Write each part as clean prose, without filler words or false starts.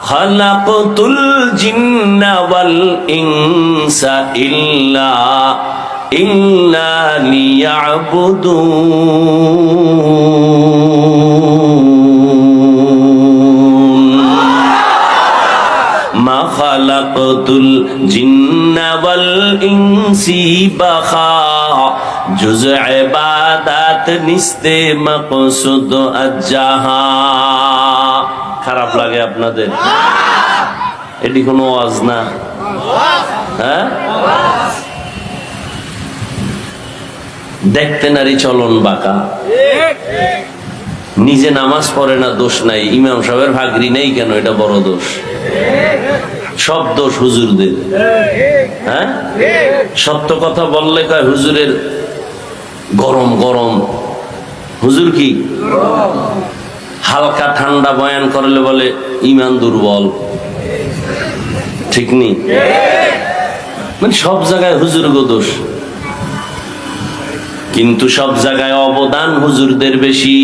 খালাকতুল জিন্না ওয়াল ইনসা ইল্লা লিয়াবুদুন মা খালাকতুল জিন্না ওয়াল ইনসি বাখা জুজ ইবাদত নিস্তে মাকসুদ আজ্জাহা। খারাপ লাগে আপনাদের? এটি কোনো ওয়াজ না, হ্যাঁ? দেখতে নারী চলন বাঁকা, নিজে নামাজ পড়ে না, দোষ নাই। ইমাম সাহেবের ভাগরি নেই কেন, এটা বড় দোষ। সব দোষ হুজুরদের। হ্যাঁ, সত্য কথা বললে কয় হুজুরের গরম গরম। হুজুর কি হালকা ঠান্ডা বয়ান করলে বলে ইমান দুর্বল। ঠিক নেই? মানে সব জায়গায় হুজুর গো দোষ, কিন্তু সব জায়গায় অবদান হুজুরদের বেশি।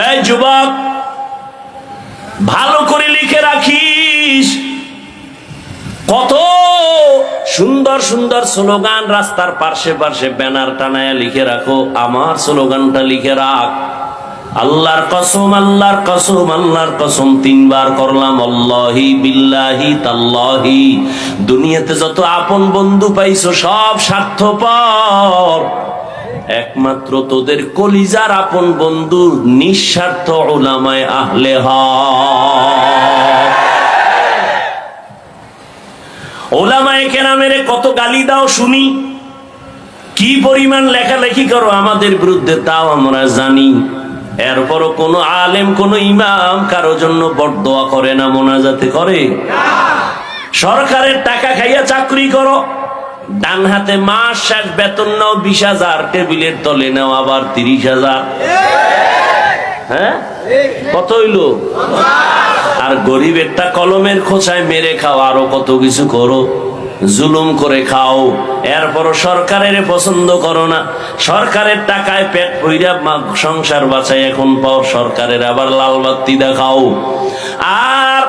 এই যুবক, ভালো করে লিখে রাখিস, কত সুন্দর সুন্দর স্লোগান রাস্তার পাশে পাশে ব্যানার টানায় লিখে রাখো। আমার স্লোগানটা লিখে রাখ, আল্লাহর কসম, আল্লাহর কসম, আল্লাহর কসম। 3 বার করলাম, আল্লাহি বিল্লাহি তাল্লাহি। দুনিয়াতে যত আপন বন্ধু পাইছো সব স্বার্থপর, একমাত্র তোদের কলিজার আপন বন্ধু নিঃস্বার্থ উলামায়ে আহলে হক। উলামায়ে কেরামের কত গালি দাও শুনি, কি পরিমাণ লেখালেখি করো আমাদের বিরুদ্ধে তাও আমরা জানি। এরপরও কোন আলেম, কোন ইমাম কারো জন্য বরদোয়া করে না, মোনাজাতে করে? সরকারের টাকা খাইয়া চাকরি করো, ডান হাতে মাস শেষ বেতন নাও 20,000, টেবিলের তলে নাও আবার 30,000। হ্যাঁ, কত হইলো? আর গরিবেরটা কলমের খোঁচায় মেরে খাও, আরো কত কিছু করো, জুলুম করে খাও। এরপরও সরকারের পছন্দ করো না, সরকারের টাকায় পেট ভইরা সংসার বাঁচাই এখন পাও, সরকারের আবার লাল বাতি দেখাও। আর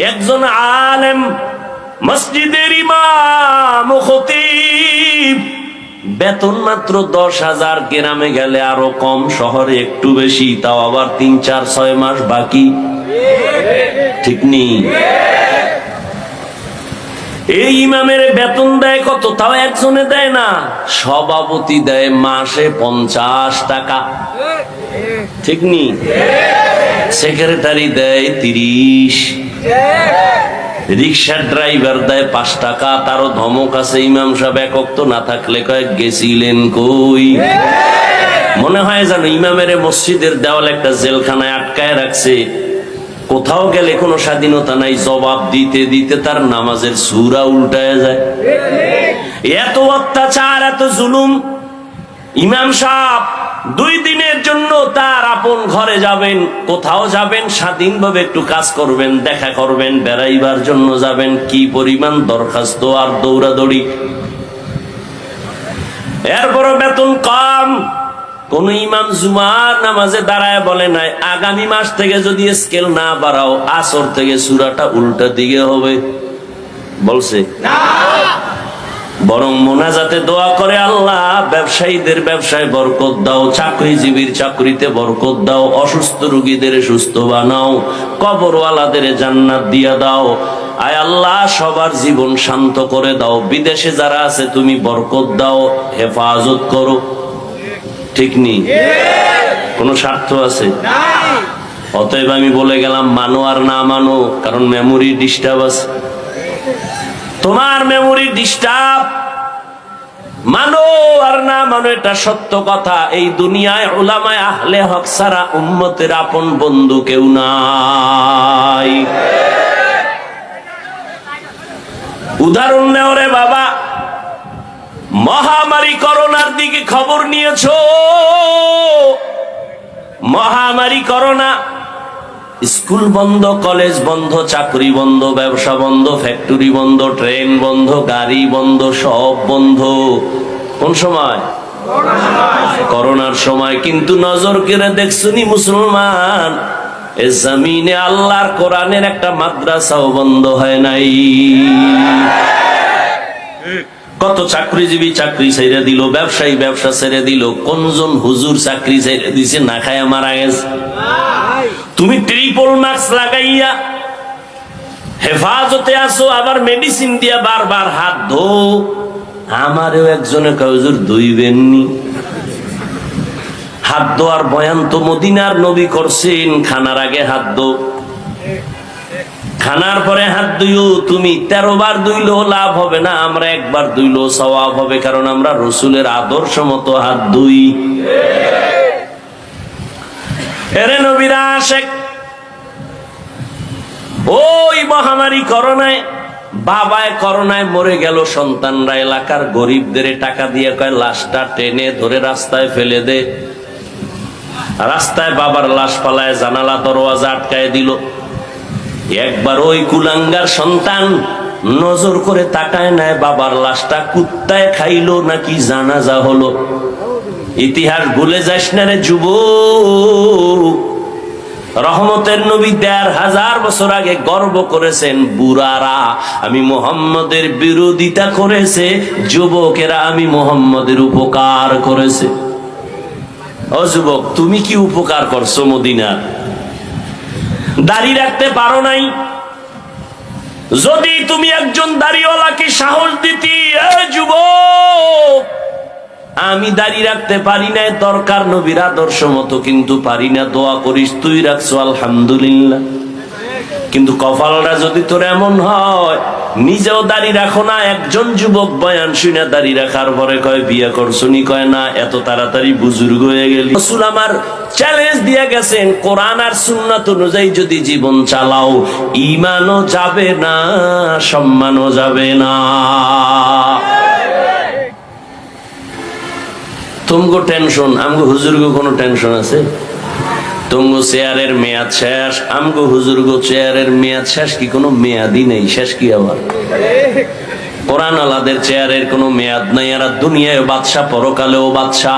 একজন আলেম, মসজিদের ইমাম, খতিব, বেতন মাত্র 10,000, গ্রামে গেলে আরো কম, শহরে একটু বেশি, তাও আবার 3, 4, 6 মাস বাকি। ঠিক নেই? এই ইমামের বেতন দেয় কত, তাও একজনে দেয় না, সভাপতি দেয় মাসে 50 টাকা। ঠিক নেই? সেক্রেটারি দেয় 30, রিক্সার ড্রাইভার দেয় 5 টাকা। তারও ধমক আছে, ইমাম সাহেব একক তো না থাকলে কয়েক গেছিলেন কই। মনে হয় যেন ইমামের মসজিদের দেওয়াল একটা জেলখানায় আটকায় রাখছে, কোথাও গেলে কোনো স্বাধীনতা নাই, জবাব দিতে দিতে তার নামাজের সূরা উল্টায় যায়। এত অত্যাচার, এত জুলুম। ইমাম সাহেব 2 দিনের জন্য তার আপন ঘরে যাবেন, কোথাও যাবেন, স্বাধীনভাবে একটু কাজ করবেন, দেখা করবেন, বেড়াইবার জন্য যাবেন, কি পরিমাণ দরখাস্ত আর দৌড়াদৌড়ি। এরপরও বেতন কম। কোন ইমাম জুমার নামাজে দাঁড়ায় বলে নাই, আগামী মাস থেকে যদি স্কেল না বাড়াও, আসর থেকে সূরাটা উল্টা দিকে হবে? বলছে না। বরং মোনাজাতে দোয়া করে, আল্লাহ ব্যবসায়ীদের ব্যবসায় বরকত দাও, চাকরিজীবীর চাকরিতে বরকত দাও, অসুস্থ রোগীদের সুস্থ বানাও, কবরওয়ালাদের জান্নাত দিয়া দাও। আয় আল্লাহ, সবার জীবন শান্ত করে দাও, বিদেশে যারা আছে তুমি বরকত দাও, হেফাজত করো। ঠিক নেই? কোন স্বার্থ আছে? অতএব আমি বলে গেলাম, মানো আর না মানো, কারণ মেমোরি ডিস্টার্ব আছে। তোমার মেমোরি ডিস্টার্ব, মানো আর না মানো এটা সত্য কথা। এই দুনিয়ায় উলামায়ে আহলে হক ছাড়া উম্মতের আপন বন্ধু কেউ নাই। উদাহরণ নেও রে বাবা, মহামারী করোনার দিকে খবর নিয়েছো? মহামারী করোনা, স্কুল বন্ধ, কলেজ বন্ধ, চাকরি বন্ধ, ব্যবসা বন্ধ, ফ্যাক্টরি বন্ধ, ট্রেন বন্ধ, গাড়ি বন্ধ, সব বন্ধ। কোন সময়? করোনার সময়। কিন্তু নজর কেড়ে দেখছুনি মুসলমান, এ জমিনে আল্লাহর কোরআনের একটা মাদ্রাসাও বন্ধ হয় নাই। কত চাকরিজীবী চাকরি ছেড়ে দিল, ব্যবসায়ী ব্যবসা ছেড়ে দিল, কোনজন হুজুর চাকরি ছেড়ে দিছে না খায়া মারা গেছে। তুমি ট্রিপল মাস্ক লাগাইয়া হেফাজতে আসো, আবার মেডিসিন দিয়া বারবার হাত ধো। আমারও একজনে হুজুর ধুইবেননি। হাত ধোয়ার বয়ান তো মদিনার নবী করছেন, খানার আগে হাত ধো, খানার পরে হাত ধুইও। তুমি 13 বার ধুইলেও লাভ হবে না, আমরা একবার ধুইলেও সওয়াব হবে, কারণ আমরা রসুলের আদর্শ মতো হাত ধুই। এরে নবীরা আশেক, ওই মহামারী করোনায়, বাবায় করোনায় মরে গেল, সন্তানরা এলাকার গরিবদের টাকা দিয়ে কয় লাশটা টেনে ধরে রাস্তায় ফেলে দে। রাস্তায় বাবার লাশ পালায় জানালা দরওয়াজা আটকায় দিল। একবার ওই কুলাঙ্গার সন্তান নজর করে তাকায় নাই বাবার লাশটা কুত্তায় খাইলো নাকি জানাজা হলো। ইতিহাস ভুলে যাস না রে যুবক। রহমতের নবী ১৫০০ বছর আগে গর্ব করেছেন, বুড়ারা আমি মুহাম্মদের বিরোধিতা করেছে, যুবকেরা আমি মুহাম্মদের উপকার করেছে। ও যুবক, তুমি কি উপকার করছো মদিনার? দাড়ি রাখতে পারো নাই, যদি তুমি একজন দাড়িওয়ালাকে সাহস দিতি, যুবক আমি দাড়ি রাখতে পারি না, দরকার নবীর আদর্শ মতো, কিন্তু পারি না, দোয়া করিস তুই রাখছো আলহামদুলিল্লাহ। কিন্তু কপালটা যদি তোর এমন হয়, নিজেও দাড়ি রাখো না, একজন যুবক বয়ান শুনে দাড়ি রাখার পরে কয় বিয়ে করছো নি, কয় না, এত তাড়াতাড়ি বুজুর্গ হয়ে গেলি। রাসূল আমার চ্যালেঞ্জ দিয়ে গেছেন, কোরআন আর সুন্নাত অনুযায়ী যদি জীবন চালাও, ঈমানও যাবে না, সম্মানও যাবে না। তুমগো টেনশন, আমগো হুজুরগো কোনো টেনশন আছে? তুমগো চেয়ারের মেয়াদ শেষ, আমগো হুজুরগো চেয়ারের মেয়াদ শেষ কি? কোনো মেয়াদই নেই, শেষ কি আবার? কোরআন আলাদের চেয়ারের কোনো মেয়াদ নাই, এরা দুনিয়ায় বাদশা, পরকালেও বাদশা।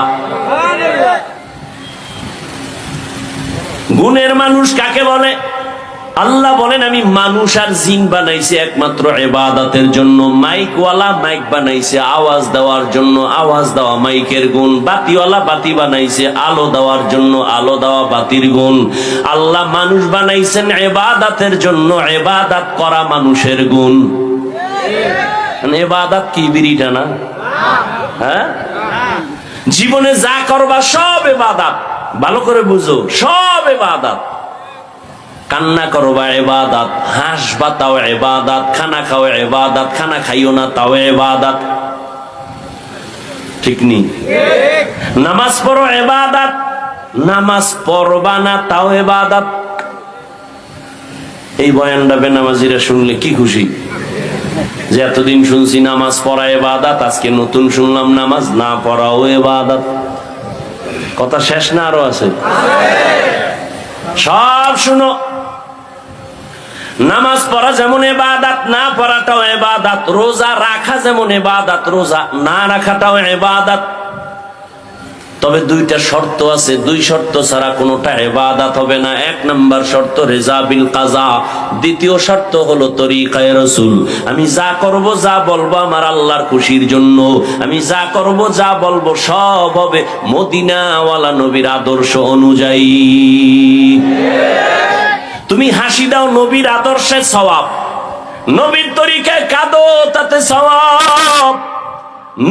গুণের মানুষ কাকে বলে? আল্লাহ বলেন আমি মানুষ আর জিন বানাইছি একমাত্র ইবাদতের জন্য। মাইকওয়ালা মাইক বানাইছে আওয়াজ দেওয়ার জন্য, আওয়াজ দেওয়া মাইকের গুণ। বাতিওয়ালা বাতি বানাইছে আলো দেওয়ার জন্য, আলো দেওয়া বাতির গুণ। আল্লাহ মানুষ বানাইছেন ইবাদতের জন্য, ইবাদত করা মানুষের গুণ। ইবাদত কি বিড়িটা না? হ্যাঁ, জীবনে যা করবা সব ইবাদত, ভালো করে বুঝো, সব ইবাদত। কান্না করবা ইবাদত, হাসবা তাও ইবাদত, খানা খাও ইবাদত, খানা খাইও না তাও ইবাদত, ঠিক নি? নামাজ পড়ো ইবাদত, নামাজ পড়বা না তাও ইবাদত। এই বয়ানটা বেনামাজিরা শুনলে কি খুশি যে এতদিন শুনছি নামাজ পড়া ইবাদত, আজকে নতুন শুনলাম নামাজ না পড়াও ইবাদত। কথা শেষ না আরো আছে? সব শুনো। নামাজ পড়া যেমন ইবাদত, না পড়াটাও ইবাদত। রোজা রাখা যেমন ইবাদত, রোজা না রাখাটাও ইবাদত। তবে দুইটা শর্ত আছে, দুই শর্ত ছাড়া কোনোটা ইবাদত হবে না। এক নাম্বার শর্ত রিজা বিল কাজা, দ্বিতীয় শর্ত হলো তরিকায়ে রাসূল। আমি যা করব যা বলবো আমার আল্লাহর খুশির জন্য। আমি যা করব যা বলবো সব হবে মদিনাওয়ালা নবীর আদর্শ অনুযায়ী। তুমি হাসি দাও নবীর আদর্শে সওয়াব, নবীর তরিকায় কাঁদো তাতে সওয়াব,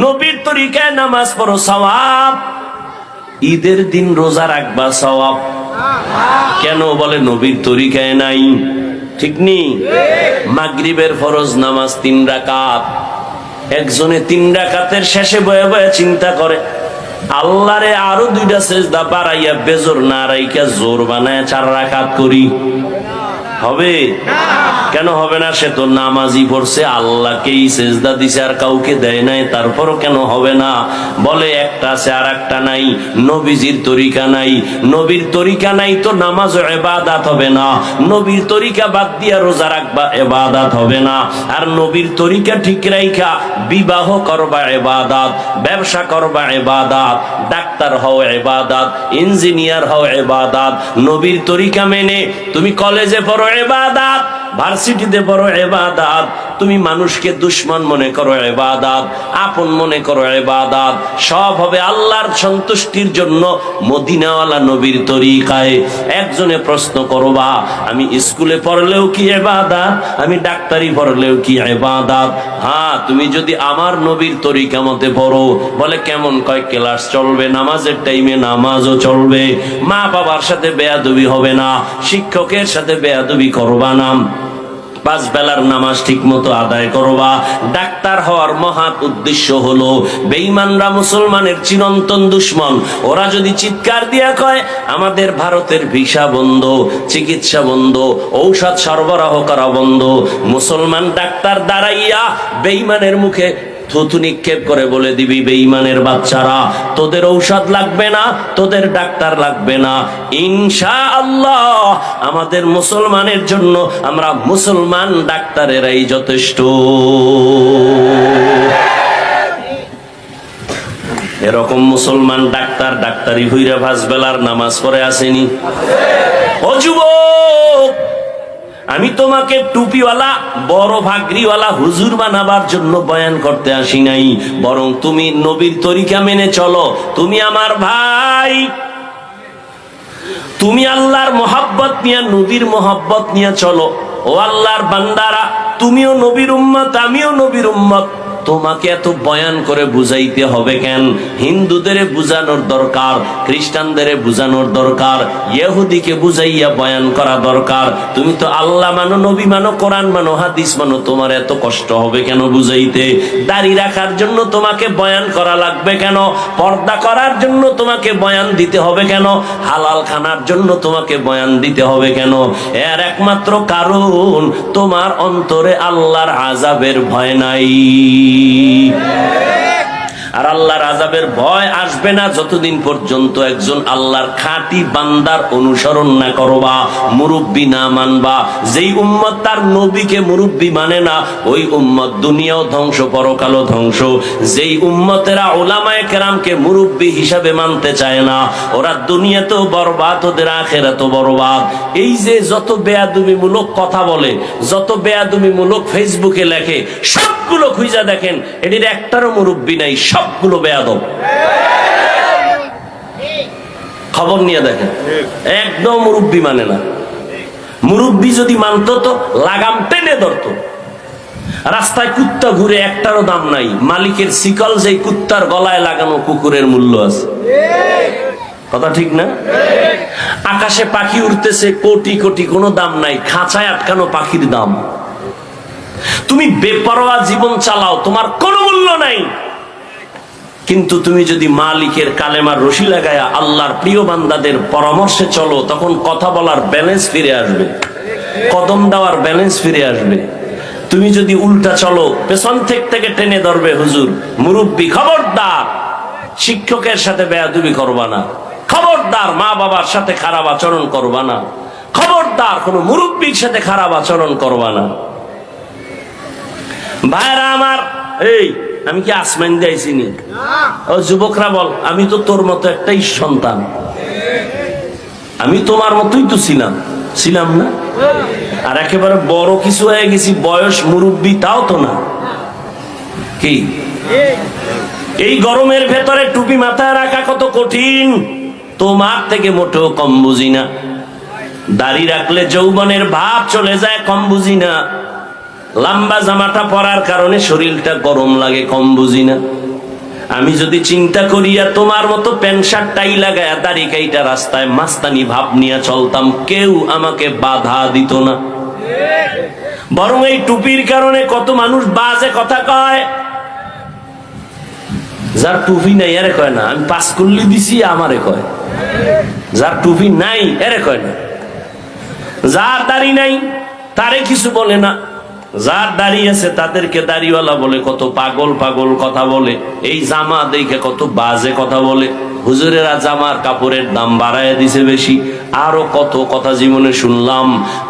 নবীর তরিকায় নামাজ পড়ো সওয়াব, ঈদের দিন রোজা রাখবা সওয়াব। কেন বলে নবীর তরিকায় নাই, ঠিক নি? মাগরিবের ফরজ নামাজ 3 রাকাত, একজনে 3 রাকাতের শেষে বয়ে বয়ে চিন্তা করে আল্লাহরে আরো 2টা সেজদা বাড়াইয়া বেজোর না রাইকা জোর বানায় 4 রাকাত করি। হবে? কেন হবে না? সে তো নামাজই পড়ছে, আল্লাহকেই সেজদা দিছে, আর কাউকে দেয় নাই, তারপরও কেন হবে না? বলে একটা আছে আর একটা নাই, নবীজির তরিকা নাই। নবীর তরিকা নাই তো নামাজও ইবাদত হবে না, নবীর তরিকা বাদ দিয়া রোজা রাখবা ইবাদত হবে না। আর নবীর তরিকা ঠিক রাইখা বিবাহ করবা ইবাদত, ব্যবসা করবা ইবাদত, ডাক্তার হও ইবাদত, ইঞ্জিনিয়ার হও ইবাদত। নবীর তরিকা মেনে তুমি কলেজে পড়ো ইবাদত, ভার্সিটিতে পড়ো ইবাদত, তুমি মানুষকে দুশমন মনে করো ইবাদত, আপন মনে করো ইবাদত, সব হবে আল্লাহর সন্তুষ্টির জন্য মদিনাওয়ালা নবীর তরিকায়। একজনে প্রশ্ন করবা, আমি স্কুলে পড়লেও কি ইবাদত, আমি ডাক্তারি পড়লেও কি ইবাদত? হ্যাঁ, তুমি যদি আমার নবীর তরিকা মতে পড়ো। বলে কেমন? কয় ক্লাস চলবে, নামাজের টাইমে নামাজও চলবে, মা বাবার সাথে বেয়াদবি হবে না, শিক্ষকের সাথে বেয়াদবি করবা না, 5 বেলার নামাজ ঠিক মতো আদায় করবা। ডাক্তার হওয়ার মহৎ উদ্দেশ্য হলো বেঈমানরা মুসলমানের চিরন্তন দুশ্মন। ওরা যদি চিৎকার দিয়া কয় আমাদের ভারতের ভিসা বন্ধ, চিকিৎসা বন্ধ, ঔষধ সরবরাহ করা বন্ধ, মুসলমান ডাক্তার দাঁড়াইয়া বেঈমানের মুখে থুতু নিক্ষেপ করে বলে দিবি, বেঈমানের বাচ্চারা, তোদের ঔষধ লাগবে না, তোদের ডাক্তার লাগবে না, ইনশাআল্লাহ আমাদের মুসলমানের জন্য আমরা মুসলমান ডাক্তারেরাই যথেষ্ট। এরকম মুসলমান ডাক্তার ডাক্তারি হইরা 5 বেলার নামাজ পড়ে আসেনি? ও যুবক, আমি তোমাকে টুপিওয়ালা বড় ভাগরিওয়ালা হুজুর বানাবার জন্য বয়ান করতে আসি নাই, বরং তুমি নবীর তরিকা মেনে চলো। তুমি আমার ভাই, তুমি আল্লাহর মোহাব্বত নিয়ে, নবীর মোহাব্বত নিয়ে চলো। ও আল্লাহর বান্দারা, তুমিও নবীর উম্মত, আমিও নবীর উম্মত। তোমাকে এত বয়ান করে বুঝাইতে হবে কেন? হিন্দুদের বুঝানোর দরকার, খ্রিস্টানদের বুঝানোর দরকার, ইহুদিকে বুঝাইয়া বয়ান করা দরকার। তুমি তো আল্লাহ মানো, নবী মানো, কোরআন মানো, হাদিস মানো, তোমার এত কষ্ট হবে কেন বুঝাইতে? দাড়ি রাখার জন্য তোমাকে বয়ান করা লাগবে কেন? পর্দা করার জন্য তোমাকে বয়ান দিতে হবে কেন? হালাল খানার জন্য তোমাকে বয়ান দিতে হবে কেন? এর একমাত্র কারণ তোমার অন্তরে আল্লাহর আযাবের ভয় নাই। আর আল্লাহর আযাবের ভয় আসবে না যতদিন পর্যন্ত একজন আল্লাহর খাঁটি বান্দার অনুসরণ না করবা, মুরব্বি না মানবা। যেই উম্মত তার নবীকে মুরব্বি মানে না, ওই উম্মত দুনিয়াও ধ্বংস, পরকালও ধ্বংস। যেই উম্মতেরা উলামায়ে কেরামকে মুরব্বি হিসাবে মানতে চায় না, ওরা দুনিয়াতেও বরবাদ, ওদের আখিরাতেও বরবাদ। এই যে যত বেয়াদবিমূলক কথা বলে, যত বেয়াদবিমূলক ফেসবুকে লেখে, সবগুলো খুঁজা দেখেন, এটির একটারও মুরব্বি নাই, সবগুলো বেয়াদব। খবর নিয়ে দেখেন, একদম মুরব্বি মানে না। মুরব্বি যদি মানতো তো লাগাম টেনে ধরতো। রাস্তায় কুত্তা ঘুরে, একটারও দাম নাই। মালিকের শিকল যেই কুত্তার গলায় লাগানো, কুকুরের মূল্য আছে। কথা ঠিক না? আকাশে পাখি উঠতেছে, কোটি কোটি, কোনো দাম নাই। খাঁচায় আটকানো পাখির দাম। তুমি বেপরোয়া জীবন চালাও, তোমার কোনো মূল্য নাই। কিন্তু তুমি যদি মালিকের কালেমার রশি লাগায়া আল্লাহর প্রিয় বান্দাদের পরামর্শে চলো, তখন কথা বলার ব্যালেন্স ফিরে আসবে, কদম দেওয়ার ব্যালেন্স ফিরে আসবে। তুমি যদি উল্টা চলো, পেছন থেকে টেনে ধরবে হুজুর, মুরব্বি। খবরদার শিক্ষকের সাথে বেয়াদবি করবা না, খবরদার মা বাবার সাথে খারাপ আচরণ করবা না, খবরদার কোনো মুরব্বির সাথে খারাপ আচরণ করবা না। ভাইরা আমার, এই আমি কি আসমান দিয়েছি নি? ও যুবকরা বল, আমি তো তোর মতো একটাই সন্তান, আমি তোমার মতোই তো ছিলাম না? আর একেবারে বড় কিছু হয়ে গেছি, বয়স মুরব্বি, তাও তো না। কি এই গরমের ভেতরে টুপি মাথায় রাখা কত কঠিন, তোমার থেকে মোটেও কম বুঝি না। দাড়ি রাখলে যৌবনের ভাব চলে যায়, কম বুঝি না। লম্বা জামাটা পরার কারণে শরীরটা গরম লাগে, কম বুঝি না। আমি যদি চিন্তা করিয়া তোমার মতো প্যান্ট শার্ট টাই লাগায়া দাড়ি কাইটা রাস্তায় মাস্তানি ভাব নিয়ে চলতাম, কেউ আমাকে বাধা দিত না। বরং এই টুপির কারণে কত মানুষ বাজে কথা কয়। যার টুপি নাই এরে কয় না, আমি পাস করলি দিছি আমারে কয়। যার টুপি নাই এরে কয় না। যার দাড়ি নাই তারে কিছু বলে না, যার দাড়ি আছে তাদেরকে দাড়িওয়ালা বলে, কত পাগল পাগল কথা বলে, এই জামা দেখে কত বাজে কথা বলে, হুজুরেরা জামার কাপড়ের দাম বাড়ায় দিছে বেশি, আরো কত কথা জীবনে শুনলাম।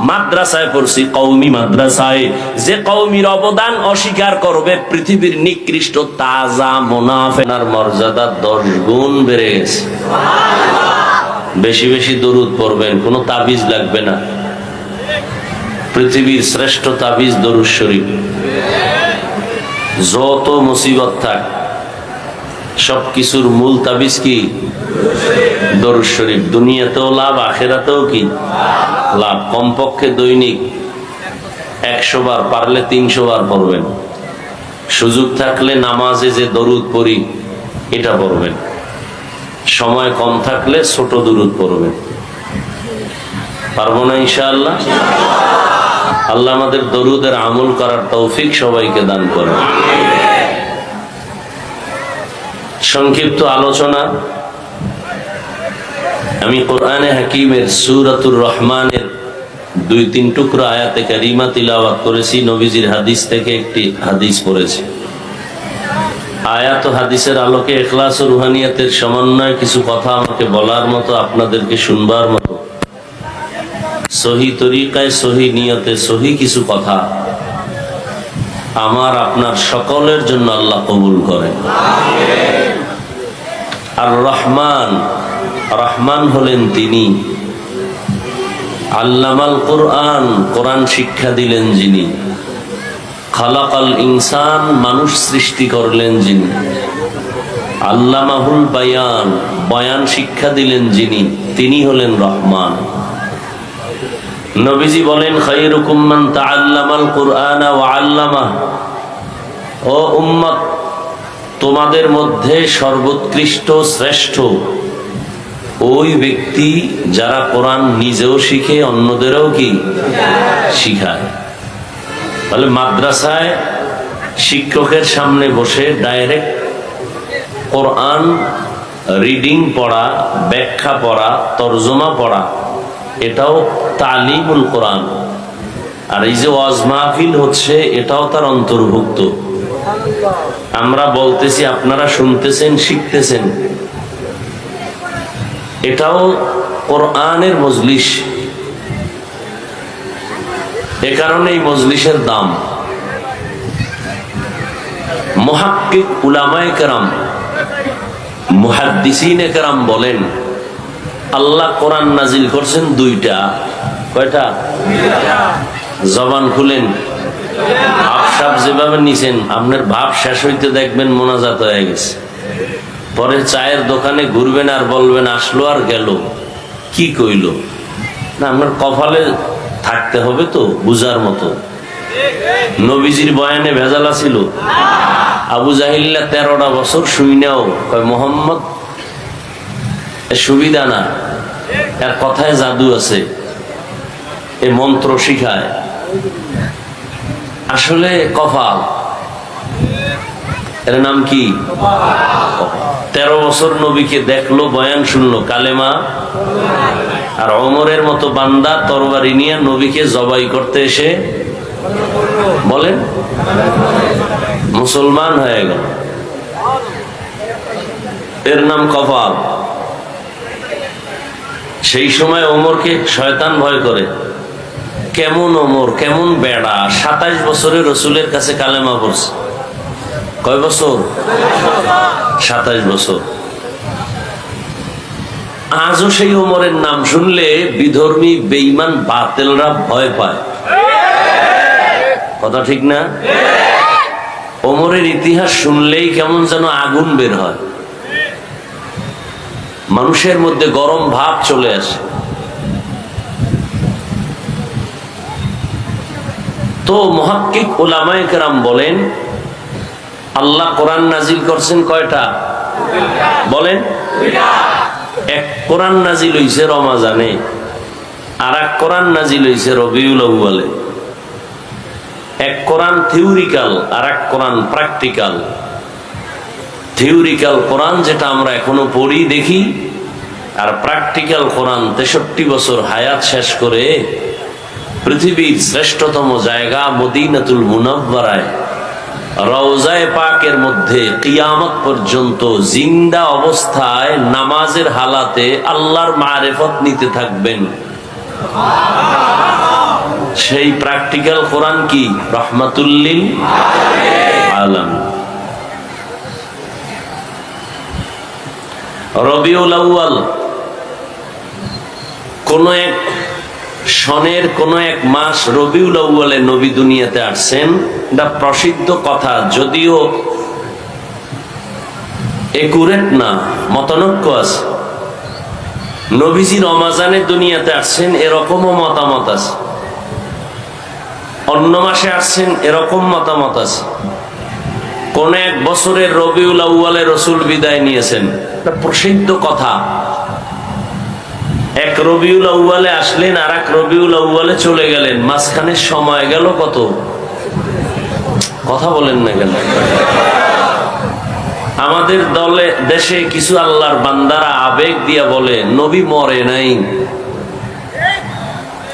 মাদ্রাসায় পড়ছি, কওমি মাদ্রাসায়, যে কওমির অবদান অস্বীকার করবে পৃথিবীর নিকৃষ্ট তাজা মুনাফিকের মর্যাদা 10 গুণ বেড়ে গেছে। বেশি বেশি দরুদ পড়বেন, কোনো তাবিজ লাগবে না। পৃথিবীর শ্রেষ্ঠ তাবিজ দরুদ শরীফ। যত মুসিবত থাক সবকিছুর মূল তাবিজ কি? দরুদ শরীফ। দুনিয়াতেও লাভ, আখিরাতেও কি লাভ। কমপক্ষে দৈনিক 100 বার, পারলে 300 বার পড়বেন। সুযোগ থাকলে নামাজে যে দরুদ পড়ি এটা পড়বেন, সময় কম থাকলে ছোট দরুদ পড়বেন। পারবো না ইনশাআল্লাহ? আল্লাহ আমাদের দরুদের আমল করার তৌফিক সবাইকে দান করেন। সংক্ষিপ্ত আলোচনা, আমি কোরআনে হাকিমের সূরাতুর রহমানের 2-3 টুকরো আয়াতে কারিমা তিলাওয়াত করেছি। নবীজির হাদিস থেকে একটি হাদিস পড়েছি। আয়াত ও হাদিসের আলোকে ইখলাস ও রুহানিয়াতের সমন্বয়ে কিছু কথা আমাকে বলার মতো, আপনাদেরকে শুনবার মতো, সহি তরিকায়, সহি নিয়তে, সহি কিছু কথা আমার আপনার সকলের জন্য আল্লাহ কবুল করে। আর রহমান, রহমান হলেন তিনি, আল্লামাল কোরআন, কোরআন শিক্ষা দিলেন যিনি, খালাকাল ইনসান, মানুষ সৃষ্টি করলেন যিনি, আল্লামাহুল বায়ান, বয়ান শিক্ষা দিলেন যিনি, তিনি হলেন রহমান। নবীজি বলেন, খায়রুকুম মান তাআল্লামাল কুরআনা ওয়া আল্লামাহ। ও উম্মত, তোমাদের মধ্যে সর্বোৎকৃষ্ট শ্রেষ্ঠ ওই ব্যক্তি যারা কোরআন নিজেও শিখে, অন্যদেরও কি শিখায়। তাহলে মাদ্রাসায় শিক্ষকের সামনে বসে ডাইরেক্ট কোরআন রিডিং পড়া, ব্যাখ্যা পড়া, তরজমা পড়া, এটাও তালিমুল কোরআন। আর এই যে ওয়াজ মাহফিল হচ্ছে, এটাও তার অন্তর্ভুক্ত। আমরা বলতেছি, আপনারা শুনতেছেন, শিখতেছেন, এটাও কোরআনের মজলিস। এ কারণে এই মজলিসের দাম। মুহাক্কিক উলামায়ে কেরাম, মুহাদ্দিসিনে কেরাম বলেন, আল্লাহ কোরআন নাজিল করছেন 2টা। কয়টা? জবান খুলেন, ভাবসাব যেভাবে নিছেন, আপনার ভাব শেষ হইতে দেখবেন মোনাজাত হয়ে গেছে। পরে চায়ের দোকানে ঘুরবেন আর বলবেন, আসলো আর গেল, কি কইল না। আপনার কপালে থাকতে হবে তো বুঝার মতো। নবীজির বয়ানে ভেজাল ছিল। আবু জাহিল্লা 13টা বছর শুইনাও কয়, মোহাম্মদ সুবিধা না, এর কথায় জাদু আছে, এ মন্ত্র শিখায়। আসলে কপাল, এর নাম কি? 13 বছর নবীকে দেখলো, বয়ান শুনলো, কালেমা। আর ওমরের মতো বান্দা তরবারি নিয়ে নবীকে জবাই করতে এসে বলেন মুসলমান হয়ে গেল। এর নাম কপাল। সেই সময় ওমরকে শয়তান ভয় করে। কেমন ওমর, কেমন বেড়া, 27 বছরে রসুলের কাছে কালেমা পড়ছে। কয় বছর? 27 বছর। আজও সেই ওমরের নাম শুনলে বিধর্মী, বেঈমান, বাতিলরা ভয় পায়। কথা ঠিক না? ওমরের ইতিহাস শুনলেই কেমন যেন আগুন বের হয়, মানুষের মধ্যে গরম ভাব চলে আসে। তো মুহাক্কিক উলামায়ে কেরাম বলেন, আল্লাহ কোরআন নাজিল করছেন কয়টা? বলেন। এক কোরআন নাজিল হইছে রমাজানে, আর এক কোরআন নাজিল হইছে রবিউল আউয়ালে। এক কোরআন থিওরিক্যাল, আর এক কোরআন প্র্যাকটিক্যাল। থিওরিক্যাল কোরআন যেটা আমরা এখনো পড়ি, দেখি, আর প্র্যাকটিক্যাল কোরআন 63 বছর হায়াত শেষ করে পৃথিবীর শ্রেষ্ঠতম জায়গা মদিনাতুল মুনাওয়ারায় রওজায়ে পাকের মধ্যে কিয়ামত পর্যন্ত জিন্দা অবস্থায় নামাজের হালাতে আল্লাহর মারিফত নিতে থাকবেন। সেই প্র্যাকটিক্যাল কোরআন কি? রাহমাতুল লিল আলামিন। রবিউল আউয়াল কোন এক সনের কোন এক মাস রবিউল আউয়ালে নবী দুনিয়াতে আসছেন। এটা প্রসিদ্ধ কথা, যদিও একুরেট না, মতানৈক্য আছে। নবীজি রমাজানে দুনিয়াতে আসছেন এরকমও মতামত আছে, অন্য মাসে আসছেন এরকম মতামত আছে। কোন এক বছরের রবিউল আউয়ালে রসুল বিদায় নিয়েছেন, এটা প্রসিদ্ধ কথা। এক রবিউল আউয়ালে আসলেন, আর এক রবিউল আউয়ালে চলে গেলেন, মাঝখানে সময় গেল কত? কথা বলেন না কেন? আমাদের দেশে কিছু আল্লাহর বান্দারা আবেগ দিয়া বলে নবী মরে নাই।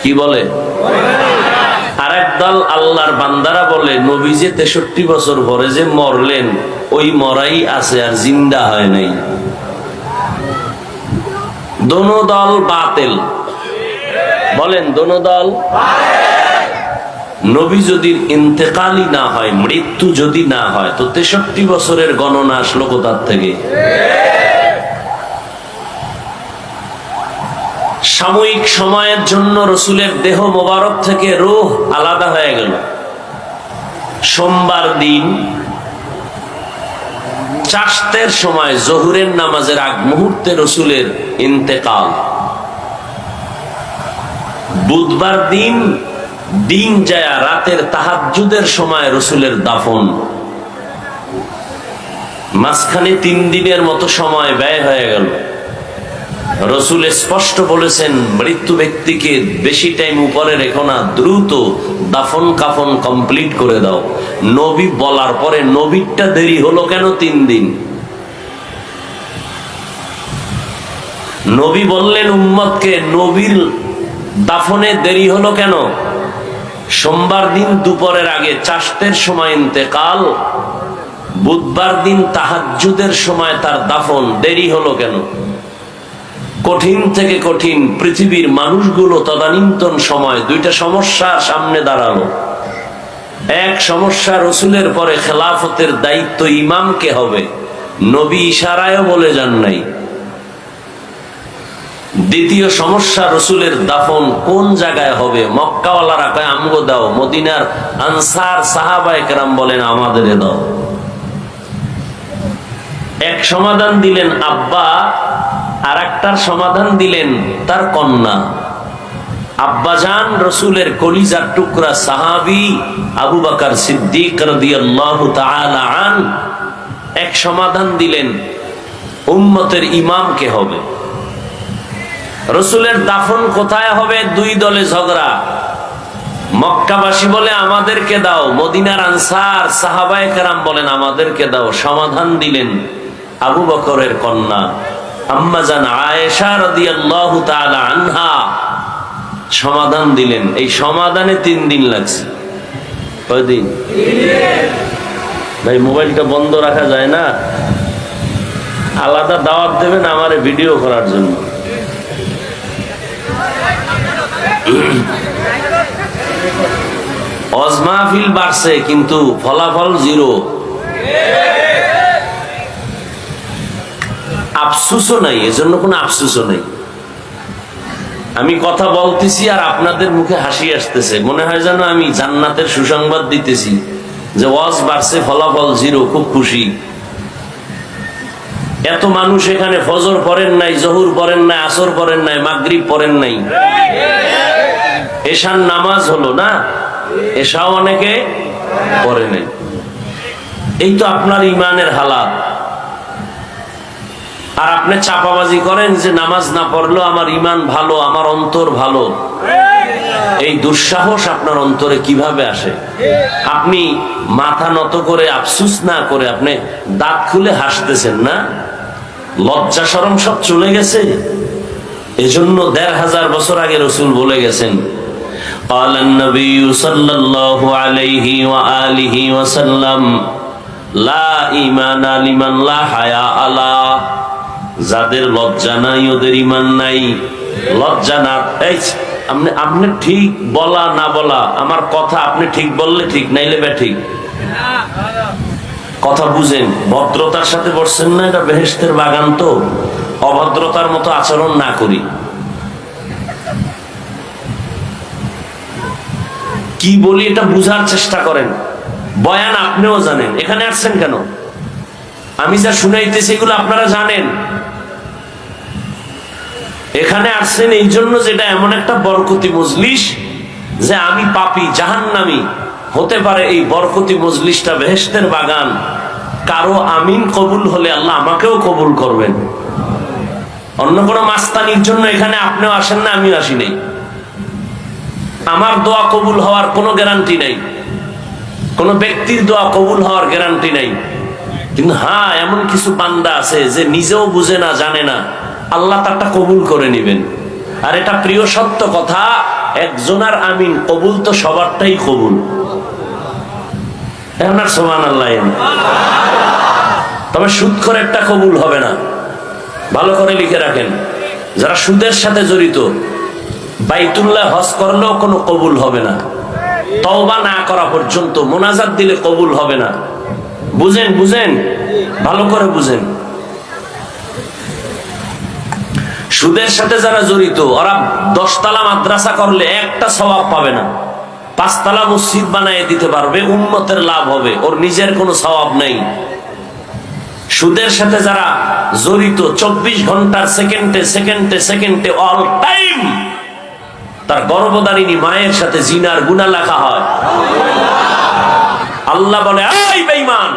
কি বলে? আর একদল আল্লাহর বান্দারা বলে নবী যে 63 বছর পরে যে মরলেন, ওই মরাই আছে, আর জিন্দা হয় নাই। দোনো দল বাতিল। বলেন দোনো দল। নবী যদি ইন্তেকালই না হয়, মৃত্যু যদি না হয়, তো 63 বছরের গণনা আসলো কোথার থেকে? সাময়িক সময়ের জন্য রসুলের দেহ মোবারক থেকে রূহ আলাদা হয়ে গেল। সোমবার দিন চাশতের সময় জোহরের নামাজের আগ মুহূর্তে রসুলের ইন্তেকাল। বুধবার দিন দিন যায় রাতের তাহাজ্জুদের সময় রসুলের দাফন। মাঝখানে 3 দিনের মতো সময় ব্যয় হয়ে গেল। রসুল স্পষ্ট বলেছেন, মৃত্যু ব্যক্তিকে বেশি টাইম উপরে রেখো না, দ্রুত দাফন কাফন কমপ্লিট করে দাও। নবী বলার পরে নবীরটা দেরি হলো কেন 3 দিন? নবী বললেন উম্মতকে, নবীর দাফনে দেরি হলো কেন? সোমবার দিন দুপুরের আগে চাশতের সময় ইন্তেকাল, বুধবার দিন তাহাজ্জুদের সময় তার দাফন, দেরি হলো কেন? কঠিন থেকে কঠিন পৃথিবীর মানুষগুলো তদানীন্তন সময় 2টা সমস্যার সামনে দাঁড়ালো। এক সমস্যা, রসুলের পরে খেলাফতের দায়িত্ব ইমামকে হবে, নবী ইশারায়ও বলে যান নাই। দ্বিতীয় সমস্যা, রসুলের দাফন কোন জায়গায় হবে? মক্কাওয়ালারা কয় আমগো দাও, মদিনার আনসার সাহাবায়ে কেরাম বলেন আমাদের দাও। এক সমাধান দিলেন আব্বা, আর একটার সমাধান দিলেন তার কন্যা। আব্বাজান রসুলের কলিজার টুকরা সাহাবী আবু বকর সিদ্দিক রাদিয়াল্লাহু তাআলা আন এক সমাধান দিলেন, উম্মতের ইমাম কে হবে। রসুলের দাফন কোথায় হবে? 2 দলে ঝগড়া। মক্কাবাসী বলে আমাদেরকে দাও, মদিনার আনসার সাহাবায়ে কেরাম বলেন আমাদেরকে দাও। সমাধান দিলেন আবু বকরের কন্যা আম্মাজান আয়েশা রাদিয়াল্লাহু তাআলা আনহা, সমাধান দিলেন। এই সমাধানে 3 দিন লাগছে। কয়দিন? ভাই মোবাইলটা বন্ধ রাখা যায় না? আলাদা দাওয়াত দেবেন আমারে ভিডিও করার জন্য। ওয়াজ মাহফিল বাড়ছে কিন্তু ফলাফল 0। আফসোসও নাই, এজন্য কোনো আফসোসও নাই। আমি কথা বলতেছি আর আপনাদের মুখে হাসি আসতেছে, মনে হয় যেন আমি জান্নাতের সুসংবাদ দিতেছি যে ওয়াজ বাড়ছে, ফলাফল 0, খুব খুশি। এত মানুষ এখানে ফজর পড়েন নাই, জহুর পড়েন নাই, আসর পড়েন নাই, মাগরিব পড়েন নাই, এশার নামাজ হলো না, এশাও অনেকে পড়ে নাই। এই তো আপনার ইমানের হালাত। আর আপনি চাপাবাজি করেন যে নামাজ না পড়লেও আমার ইমান ভালো, আমার অন্তর ভালো। এই দুঃসাহস আপনার অন্তরে কিভাবে আসে? আপনি মাথা নত করে আফসুস না করে আপনি দাঁত খুলে হাসতেছেন না? লজ্জা শরম সব চলে গেছে। এজন্য 1500 বছর আগে রসুল বলে গেছেন, قال النبي صلى الله عليه وآله وسلم لا ঈমান লিমান লা হায়া লা, যাদের লজ্জা নাই ওদের ঈমান নাই। লজ্জা না, এই আপনি ঠিক বলা না বলা, আমার কথা আপনি ঠিক বললে ঠিক, নাইলে ঠিক। কথা বুঝেন, ভদ্রতার সাথে বসছেন না, এটা বেহেশতের বাগান, তো অভদ্রতার মতো আচরণ না করি। কি বলি এটা বুঝার চেষ্টা করেন। বয়ান আপনিও জানেন, এখানে আসছেন কেন? আমি যা শুনাইতেছি এগুলো আপনারা জানেন। এখানে আসছেন এই জন্য যেটা এমন একটা বরকতি মজলিস, যে আমি পাপী জাহান্নামী, হতে পারে এই বরকতি মজলিসটা বেহেশতের বাগান। কারো আমিন কবুল হলে আল্লাহ আমাকেও কবুল করবেন। অন্য কোনো মাস্তানির জন্য এখানে আপনিও আসেন না, আমিও আসি নাই। আমার দোয়া কবুল হওয়ার কোনো গ্যারান্টি নাই, কোন ব্যক্তির দোয়া কবুল হওয়ার গ্যারান্টি নাই। কিন্তু হ্যাঁ, এমন কিছু বান্দা আছে যে নিজেও বুঝে না, জানে না, আল্লাহ তারটা কবুল করে নিবেন। আর এটা প্রিয় সত্য কথা, একজনের আমিন কবুল তো সবারটাই কবুল। সুবহানাল্লাহ। তবে সুদ করে একটা কবুল হবে না, ভালো করে লিখে রাখেন। যারা সুদের সাথে জড়িত, বাইতুল্লাহ হজ করলেও কোনো কবুল হবে না, তওবা না করা পর্যন্ত, মোনাজাত দিলে কবুল হবে না। বুঝেন বুঝেন, ভালো করে বুঝেন। সুদের সাথে যারা জড়িত, ওরা 10 তলা মাদ্রাসা করলে একটা সওয়াব পাবে না, 5 তলা মসজিদ বানিয়ে দিতে পারবে, উম্মতের লাভ হবে, ওর নিজের কোনো সওয়াব নেই। সুদের সাথে যারা জড়িত, 24 ঘন্টার সেকেন্ডে সেকেন্ডে সেকেন্ডে অল টাইম তার গর্ভধারিণী মায়ের সাথে জিনার গুনাহ লেখা হয়। আল্লাহ বলে, এই বেঈমান,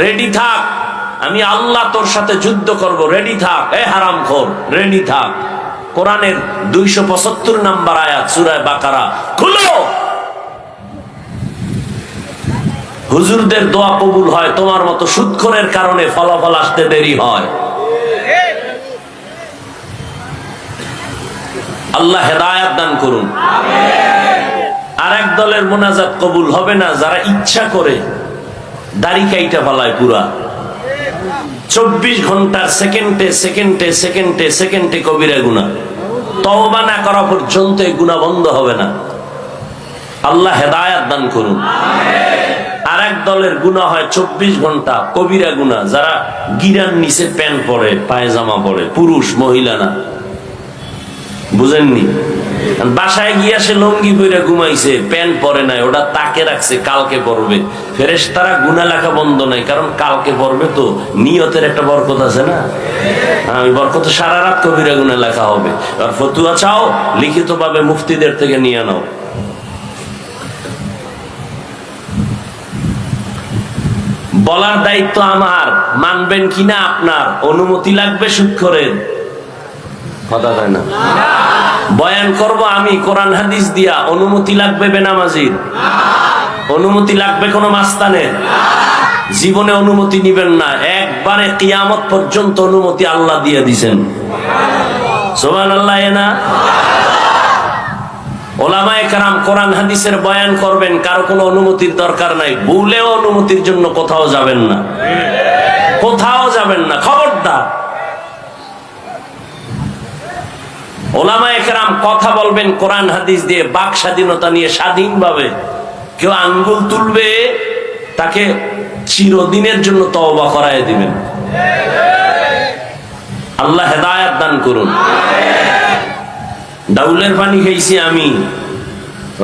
রেডি থাক, আমি আল্লাহ তোর সাথে যুদ্ধ করব, রেডি থাক। এ হারামখোর, রেডি থাক। কোরআনের 275 নাম্বার আয়াত, সূরা বাকারা খুলো। হুজুরদের দোয়া কবুল হয়, তোমার মতো সুদখোরের কারণে ফলাফল আসতে দেরি হয়। আল্লাহ হেদায়েত দান করুন। আর এক দলের মোনাজাত কবুল হবে না, যারা ইচ্ছা করে দাড়ি কাইটা ফেলায় পুরা 24 ঘন্টার সেকেন্ডে সেকেন্ডে সেকেন্ডে সেকেন্ডে কবিরা গুনাহ, তওবা না করা পর্যন্ত এই গুনাহ বন্ধ হবে না। আল্লাহ হেদায়েত দান করুন। আর এক দলের গুনাহ হয় 24 ঘন্টা কবিরা গুনাহ, যারা গিরার নিচে প্যান্ট পরে, পায়জামা পরে, পুরুষ মহিলা না। বুঝেননি? বাসায় গিয়া সে লঙ্গি পরে ঘুমাইছে, প্যান্ট পরে নাই, ওটা তাকে রাখছে, কালকে পরবে। ফেরেশতারা গুনাহ লেখা বন্ধ নাই, কারণ কালকে পরবে তো, নিয়তের একটা বরকত আছে না, ওই বরকত সারা রাত কবিরা গুনাহ লেখা হবে। আর ফতুয়া চাও, লিখিত ভাবে মুফতিদের থেকে নিয়ে নাও। বলার দায়িত্ব আমার, মানবেন কিনা আপনার, অনুমতি লাগবে সুদখোরের, কথা হয় না। বয়ান করব আমি কোরআন হাদিস দিয়া, অনুমতি লাগবে বেনামাজির, অনুমতি লাগবে কোন মাস্তানের, জীবনে অনুমতি নিবেন না, একবারে কিয়ামত পর্যন্ত অনুমতি আল্লাহ দিয়ে দিয়েছেন। সুবহানাল্লাহ। না ওলামায়ে কেরাম কোরআন হাদিসের বয়ান করবেন, কারো কোনো অনুমতির দরকার নাই, ভুলেও অনুমতির জন্য কোথাও যাবেন না, কোথাও যাবেন না, খবরদার। ওলামায়ে কেরাম কথা বলবেন কোরআন হাদিস দিয়ে, বাক স্বাধীনতা নিয়ে স্বাধীনভাবে। কেউ আঙ্গুল তুলবে, তাকে চিরদিনের জন্য তওবা করায় দিবেন। আল্লাহ হেদায়েত দান করুন। ডাউলের পানি খাইছি আমি,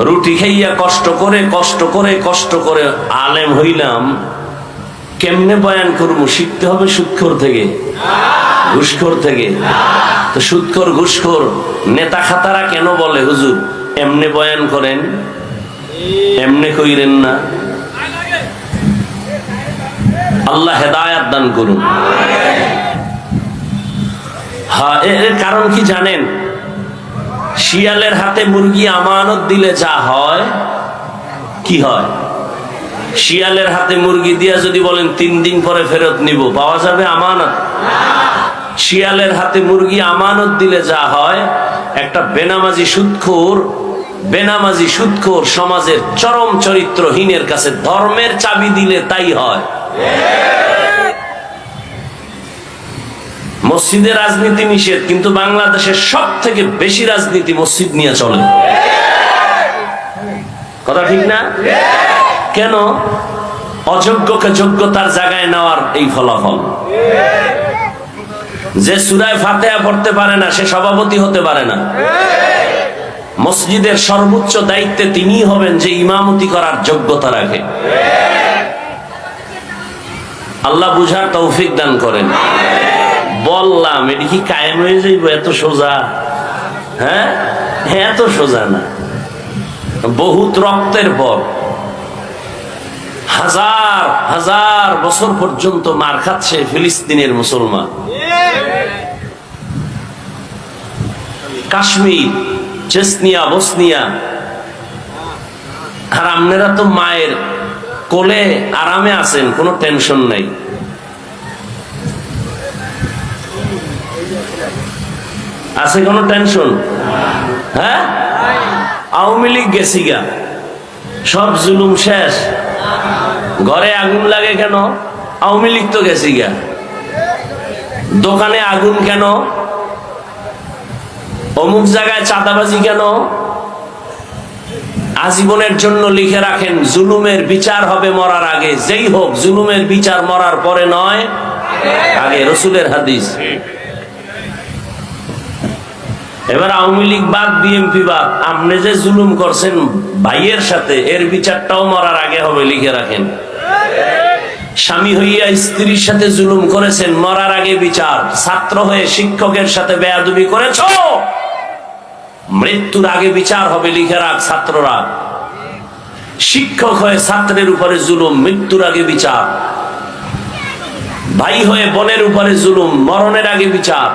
রুটি খাইয়া কষ্ট করে কষ্ট করে কষ্ট করে আলেম হইলাম। কেমনে বয়ান করবো? শিখতে হবে সুদখোর থেকে, ঘুষখোর থেকে। তো সুদখোর ঘুষখোর নেতা খাতারা কেন বলে, হুজুর এমনে বয়ান করেন, এমনে কইরেন না। আল্লাহ হেদায়েত দান করুন। হ্যাঁ, এর কারণ কি জানেন? শিয়ালের হাতে মুরগি আমানত দিলে যা হয়, কি হয়? শিয়ালের হাতে মুরগি দিয়া যদি বলেন 3 দিন পরে ফেরত নিব, পাওয়া যাবে আমানত? শিয়ালের হাতে মুরগি আমানত দিলে যা হয়, একটা বেনামাজি সুদখোর বেনামাজি সুদখোর সমাজের চরম চরিত্রহীনের কাছে ধর্মের চাবি দিলে তাই হয়। মসজিদে রাজনীতি নিষেধ, কিন্তু বাংলাদেশের সব থেকে বেশি রাজনীতি মসজিদ নিয়ে চলে। কথা ঠিক না? কেন? অযোগ্যকে যোগ্যতার জায়গায় নেওয়ার এই ফলাফল। যে সূরা ফাতিহা পড়তে পারে না সে সভাপতি হতে পারে না। মসজিদের সর্বোচ্চ দায়িত্বে তিনিই হবেন যে ইমামতি করার যোগ্যতা রাখে। আল্লাহ বুঝার তৌফিক দান করেন। বললাম এটি কি কায়েম হয়ে যাইব এত সোজা? হ্যাঁ, এত সোজা না। বহুত রক্তের পর হাজার হাজার বছর পর্যন্ত মার খাচ্ছে ফিলিস্তিনের মুসলমান। কাশ্মীর, চেচনিয়া, বসনিয়া, আর আপনারা তো মায়ের কোলে আরামে আছেন, কোনো টেনশন নাই। আছে কোনো টেনশন? হ্যাঁ, আওয়ামী লীগ গেছি গা, সব জুলুম শেষ। ঘরে আগুন লাগে কেন? আওয়ামী লীগ তো গেছি গা। দোকানে আগুন কেন? অমুক জায়গায় চাঁদাবাজি কেন? আজীবনের জন্য লিখে রাখেন জুলুমের বিচার হবে মরার আগে। যেই হোক, জুলুমের বিচার মরার পরে নয়, আগে। রসুলের হাদিস। এবার আওয়ামী লীগ বাদ, বিএনপি বাদ, আপনি যে জুলুম করছেন ভাইয়ের সাথে, এর বিচারটাও মরার আগে হবে, লিখে রাখেন। স্বামী হইয়া স্ত্রীর সাথে জুলুম করেছেন, মরার আগে বিচার। ছাত্র হয়ে শিক্ষকের সাথে বেয়াদবি করেছ, মৃত্যুর আগে বিচার হবে, লিখে রাখ ছাত্ররা। শিক্ষক হয়ে ছাত্রের উপরে জুলুম, মৃত্যুর আগে বিচার। ভাই হয়ে বোনের উপরে জুলুম, মরণের আগে বিচার।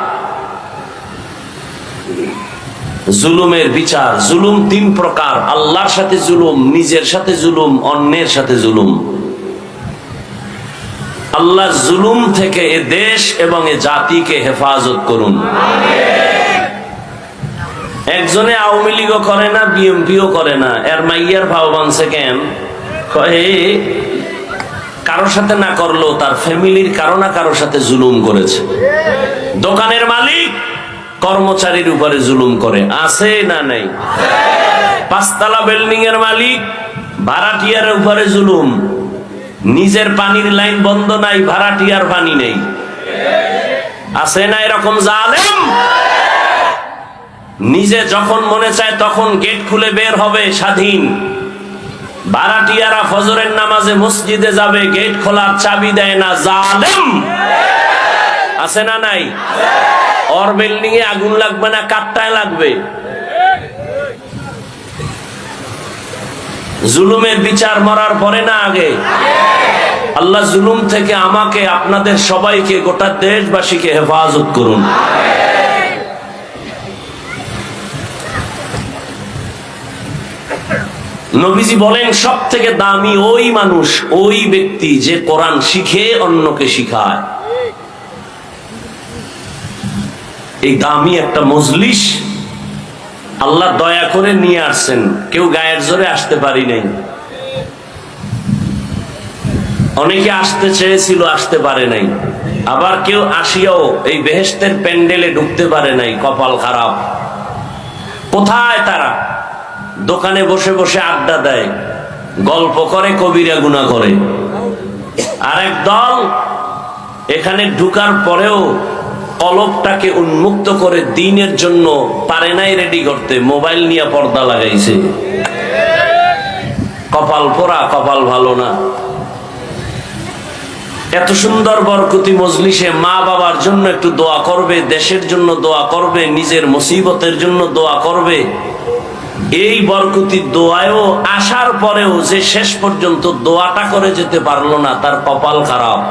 জুলুমের বিচার। জুলুম তিন প্রকার: আল্লাহর সাথে জুলুম, নিজের সাথে জুলুম, অন্যের সাথে জুলুম। আল্লাহ জুলুম থেকে এ দেশ এবং এ জাতিকে হেফাজত করুন। একজনে আওয়ামী লীগও করে না, বিএনপিও করে না, এর মাইয়ার ভাও বানছে কেন? কারোর সাথে না করলেও তার ফ্যামিলির কারো না কারোর সাথে জুলুম করেছে। দোকানের মালিক কর্মচারীর উপরে জুলুম করে, আছে না নাই? পাঁচতলা বিল্ডিং এর মালিক ভাড়াটিয়ার উপরে জুলুম। নিজের পানির লাইন বন্ধ নাই, ভাড়াটিয়ার পানি নেই, আছে না এরকম জালেম? নিজে যখন মনে চায় তখন গেট খুলে বের হবে, স্বাধীন। ভাড়াটিয়ারা ফজরের নামাজে মসজিদে যাবে, গেট খোলার চাবি দেয় না, জালেম। আছে না নাই? ওর বিল্ডিং এ আগুন লাগবে না, কাঠটায় লাগবে। জুলুমের বিচার মরার পরে না আগে? আল্লাহ জুলুম থেকে আমাকে, আপনাদের সবাইকে, গোটা দেশবাসীকে হেফাজত করুন। নবীজি বলেন সব থেকে দামি ওই মানুষ, ওই ব্যক্তি যে কোরআন শিখে অন্যকে শিখায়। এই দামি একটা মজলিস আল্লাহ দয়া করে নিয়ে আসছেন, কেউ গায়ের জোরে আসতে পারি নাই। অনেকে আসতে চেয়েছিল, আসতে পারে নাই। আবার কেউ আসিয়াও এই বেহেশতের প্যান্ডেলে ঢুকতে পারে নাই, কপাল খারাপ। কোথায় তারা? দোকানে বসে বসে আড্ডা দেয়, গল্প করে, কবিরা গুনাহ করে। আরেক দল এখানে ঢুকার পরেও কলবটাকে উন্মুক্ত করে দ্বীনের জন্য পারে নাই রেডি করতে, মোবাইল নিয়ে পর্দা লাগাইছে। কপাল পোড়া, কপাল ভালো না। এত সুন্দর বরকতি মজলিসে মা বাবার জন্য একটু দোয়া করবে, দেশের জন্য দোয়া করবে, নিজের মুসিবতের জন্য দোয়া করবে। এই বরকতি দোয়ায়ও আসার পরেও যে শেষ পর্যন্ত দোয়াটা করে যেতে পারলো না, তার কপাল খারাপ।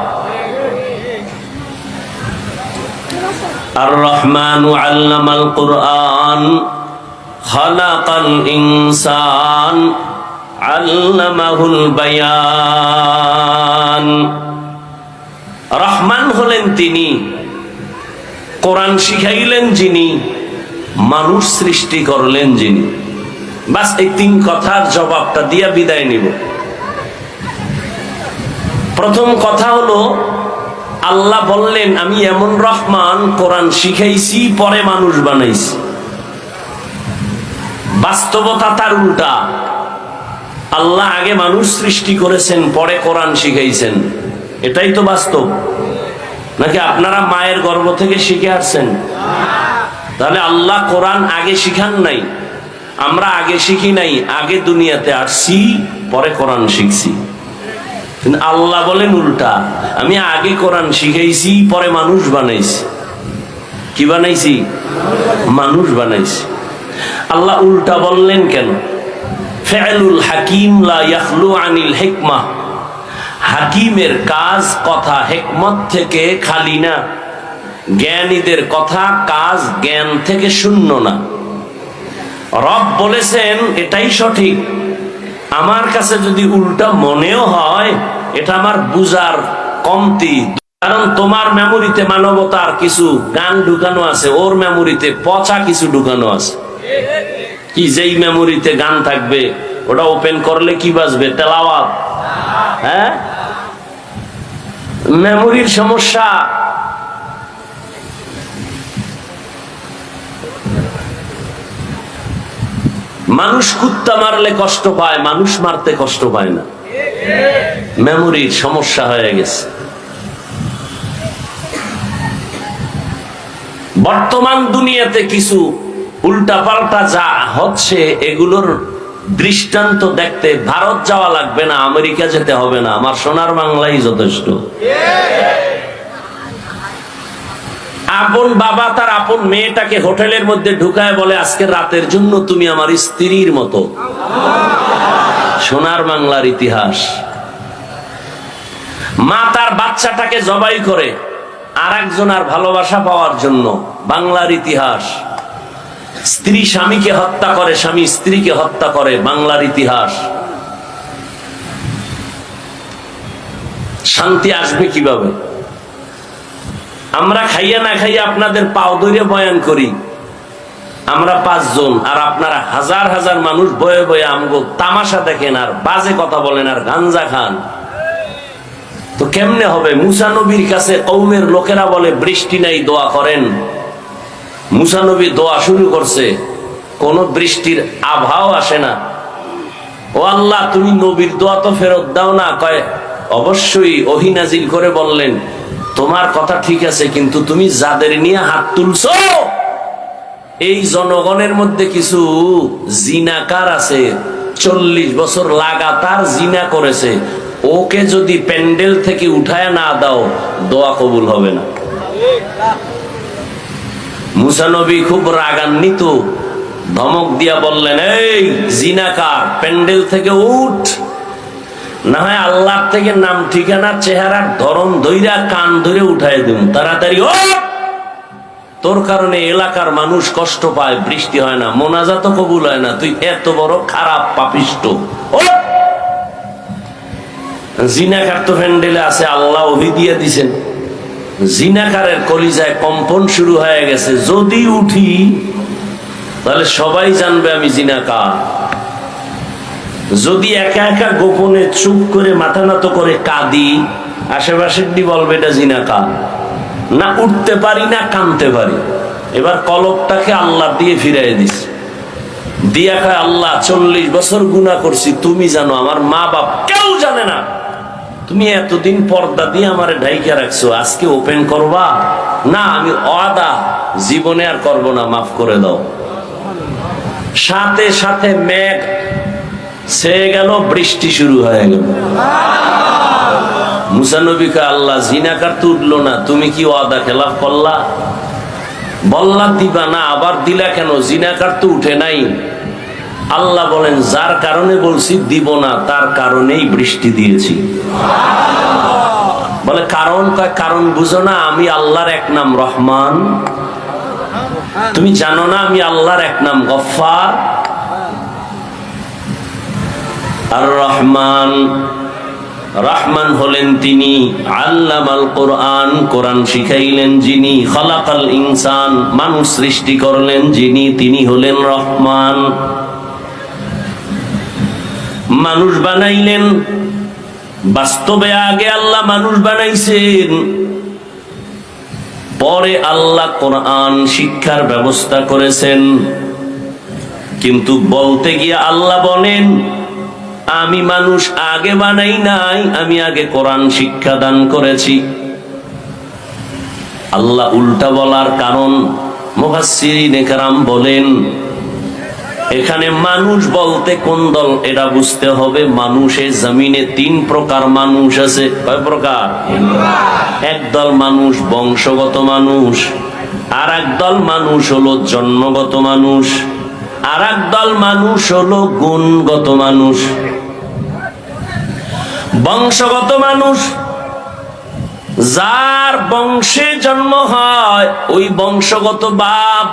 আর রহমানু আল্লামাল কুরআন খালাকাল ইনসান আল্লামাহুল বায়ান। রহমান হলেন তিনি, কোরআন শিখাইলেন যিনি, মানুষ সৃষ্টি করলেন যিনি। বাস এই 3 কথার জবাবটা দিয়া বিদায় নিব। প্রথম কথা হলো, আল্লাহ বললেন আমি এমন রহমান, কোরআন শিখাইছি পরে মানুষ বানাইছি। বাস্তবতা তার উল্টা। আল্লাহ আগে মানুষ সৃষ্টি করেছেন, পরে কোরআন শিখাইছেন। এটাই তো বাস্তব, নাকি আপনারা মায়ের গর্ভ থেকে শিখে আসছেন? তাহলে আল্লাহ কোরআন আগে শিখান নাই, আমরা আগে শিখি নাই, আগে দুনিয়াতে আসছি পরে কোরআন শিখছি। কিন্তু আল্লাহ বলেন উল্টা, আমি আগে কোরআন শিখাইছি পরে মানুষ বানাইছি। কি বানাইছি? মানুষ বানাইছি। আল্লাহ উল্টা বললেন কেন? ফিআলুল হাকিম লা ইয়াখলু আনিল হিকমাহ। হাকিমের কাজ, কথা হিকমত থেকে খালি না। জ্ঞানীদের কথা, কাজ জ্ঞান থেকে শূন্য না। রব বলেছেন এটাই সঠিক। আমার কাছে যদি উল্টা মনেও হয়, এটা আমার বুঝার কমতি। কারণ তোমার মেমোরিতে মানবতার কিছু গান ঢুকানো আছে, ওর মেমোরিতে পচা কিছু ঢুকানো আছে। কি যেই মেমোরিতে গান থাকবে ওটা ওপেন করলে কি বাজবে? তেলাওয়াত। হ্যাঁ, মেমোরির সমস্যা। মানুষ কুত্তা মারলে কষ্ট পায়, মানুষ মারতে কষ্ট পায় না। মেমোরির সমস্যা হয়ে গেছে। বর্তমান দুনিয়াতে কিছু উল্টাপাল্টা যা হচ্ছে, এগুলোর দৃষ্টান্ত দেখতে ভারত যাওয়া লাগবে না, আমেরিকা যেতে হবে না, আমার সোনার বাংলাই যথেষ্ট। আপন বাবা তার আপন মেয়েটাকে হোটেলের মধ্যে ঢুকায় বলে আজকে রাতের জন্য তুমি আমার স্ত্রীর মতো। সোনার বাংলার ইতিহাস। মা তার বাচ্চাটাকে জবাই করে আর একজনের ভালোবাসা পাওয়ার জন্য, বাংলার ইতিহাস। স্ত্রী স্বামীকে হত্যা করে, স্বামী স্ত্রীকে হত্যা করে, বাংলার ইতিহাস। শান্তি আসবে কিভাবে? আমরা খাইয়া না খাইয়া আপনাদের পাও ধরে বয়ান করি, আমরা 5 জন, আর আপনারা হাজার হাজার মানুষ বয়ে বয়ে আমগো তামাশা দেখেন আর বাজে কথা বলেন আর গাঞ্জা খান। তো কেমনে হবে? মুসা নবীর কাছে কওমের লোকেরা বলে বৃষ্টি নাই, দোয়া করেন। মুসা নবী দোয়া শুরু করছে, কোন বৃষ্টির আভাও আসে না। ও আল্লাহ, তুমি নবীর দোয়া তো ফেরত দাও না। কয় অবশ্যই। ওহী নাজিল করে বললেন তোমার কথা ঠিক আছে, কিন্তু তুমি যাদের নিয়ে হাত তুলছো এই জনগণের মধ্যে কিছু জিনাকার আছে, 40 বছর লাগাতার জিনা করেছে। ওকে যদি প্যান্ডেল থেকে উঠায় না দাও, দোয়া কবুল হবে না। মুসা নবী খুব রাগান্বিত, ধমক দিয়া বললেন, এই জিনাকার, প্যান্ডেল থেকে উঠ, না হয় আল্লাহ থেকে নাম ঠিকানা চেহারার ধরন ধইরা কান ধরে উঠাই দেব। তাড়াতাড়ি ও, তোর কারণে এলাকার মানুষ কষ্ট পায়, বৃষ্টি হয় না, মোনাজাত কবুল হয় না, তুই এত বড় খারাপ পাপিষ্ট। ও জিনাকার তো প্যান্ডেলে আছে, আল্লাহ ওহী দিয়ে দিছেন। জিনাকারের কলিজায় কম্পন শুরু হয়ে গেছে, যদি উঠি তাহলে সবাই জানবে আমি জিনাকার। যদি একা একা গোপনে চুপ করে মাথা নত করে কাঁদি, আশেপাশের দি বলবে এটা জিনাকার। না উঠতে পারি না কাঁদতে পারি। এবার কলবটাকে আল্লাহ দিয়ে ফিরাই দিস, দিয়া কয় আল্লাহ 40 বছর গুনাহ করছি, তুমি জানো, আমার মা বাপ কেউ জানে না। তুমি এতদিন পর্দা দিয়ে আমারে ঢাইকা রাখছো, আজকে ওপেন করবা না? আমি ওয়াদা জীবনে আর করব না, মাফ করে দাও। সাথে সাথে মেঘ ছেয়ে গেল, বৃষ্টি শুরু হয়ে গেল। মুসা নবী কয় আল্লাহ, জিনাকার তো উঠলো না, তুমি কি ওয়াদা খেলাফ করলা? বললা দিবা না, আবার দিলা কেন? জিনাকার তো উঠে নাই। আল্লাহ বলেন যার কারণে বলছি দিব না, তার কারণেই বৃষ্টি দিয়েছি। বলে কারণ? কয় কারণ বুঝো না, আমি আল্লাহর এক নাম রহমান। তুমি জানো না আমি আল্লাহর এক নাম গফফার? আর রহমান, রহমান হলেন তিনি আল্লামাল কোরআন, কোরআন শিখাইলেন যিনি, খালাকাল ইনসান, মানুষ সৃষ্টি করলেন যিনি, তিনি হলেন রহমান। মানুষ বানাইলেন, বাস্তবে আগে আল্লাহ মানুষ বানাইছেন, পরে আল্লাহ কোরআন শিক্ষার ব্যবস্থা করেছেন। কিন্তু বলতে গিয়ে আল্লাহ বলেন, আমি মানুষ আগে বানাই নাই, আমি আগে কোরআন শিক্ষা দান করেছি। আল্লাহ উল্টা বলার কারণ মুফাসসিরিনে কেরাম বলেন, এখানে মানুষ বলতে কোন দল এটা বুঝতে হবে। মানুষের জমিনে 3 প্রকার মানুষ আছে। কয় প্রকার? একদল মানুষ বংশগত মানুষ, আর একদল মানুষ হলো জন্মগত মানুষ, আর একদল মানুষ হলো গুণগত মানুষ। বংশগত মানুষ, যার বংশে জন্ম হয়, ওই বংশগত বাপ,